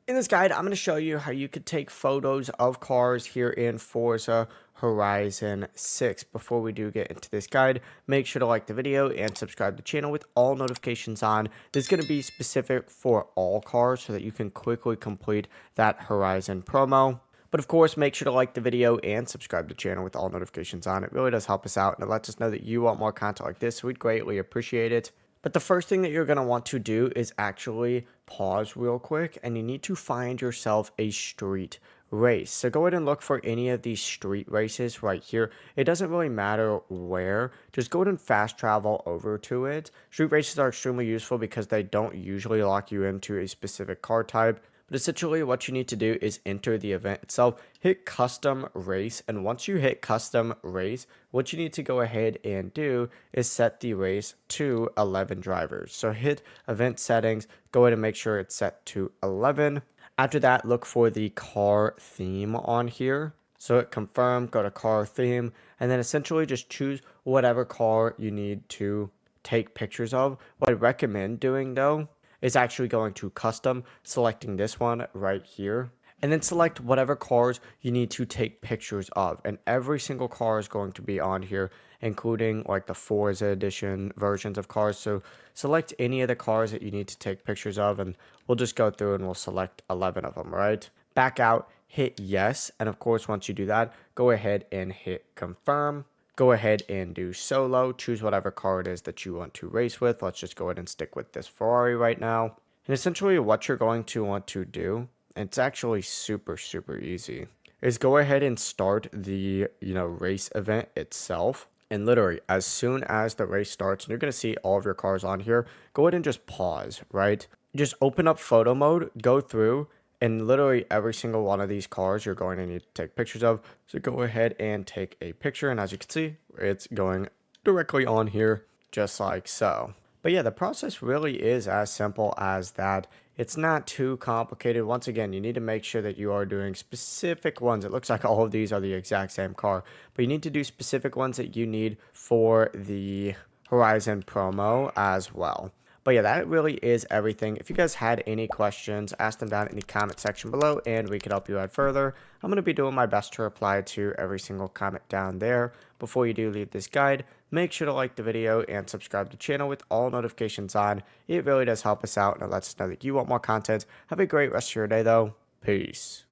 In this guide, I'm going to show you how you could take photos of cars here in Forza Horizon 6. Before we do get into this guide, make sure to like the video and subscribe to the channel with all notifications on. This is going to be specific for all cars so that you can quickly complete that Horizon promo. But of course, make sure to like the video and subscribe to the channel with all notifications on. It really does help us out and it lets us know that you want more content like this, so we'd greatly appreciate it. But the first thing that you're going to want to do is actually pause real quick, and you need to find yourself a street race. So go ahead and look for any of these street races right here. It doesn't really matter where, just go ahead and fast travel over to it. Street races are extremely useful because they don't usually lock you into a specific car type. But essentially what you need to do is enter the event itself, hit custom race, and once you hit custom race, what you need to go ahead and do is set the race to 11 drivers. So hit event settings, go ahead and make sure it's set to 11. After that, look for the car theme on here. So hit confirm, go to car theme, and then essentially just choose whatever car you need to take pictures of. What I recommend doing though is actually going to custom, selecting this one right here, and then select whatever cars you need to take pictures of. And every single car is going to be on here, including like the Forza edition versions of cars. So select any of the cars that you need to take pictures of, and we'll just go through and we'll select 11 of them, right? Back out, hit yes, and of course, once you do that, go ahead and hit confirm. Go ahead and do solo, choose whatever car it is that you want to race with. Let's just go ahead and stick with this Ferrari right now. And essentially what you're going to want to do, and it's actually super easy, is go ahead and start the, race event itself. And literally, as soon as the race starts, and you're going to see all of your cars on here, go ahead and just pause, right? Just open up photo mode, go through, and literally every single one of these cars you're going to need to take pictures of. So go ahead and take a picture. And as you can see, it's going directly on here just like so. But yeah, the process really is as simple as that. It's not too complicated. Once again, you need to make sure that you are doing specific ones. It looks like all of these are the exact same car, but you need to do specific ones that you need for the Horizon promo as well. But yeah, that really is everything. If you guys had any questions, ask them down in the comment section below and we could help you out further. I'm going to be doing my best to reply to every single comment down there. Before you do leave this guide, make sure to like the video and subscribe to the channel with all notifications on. It really does help us out and it lets us know that you want more content. Have a great rest of your day though. Peace.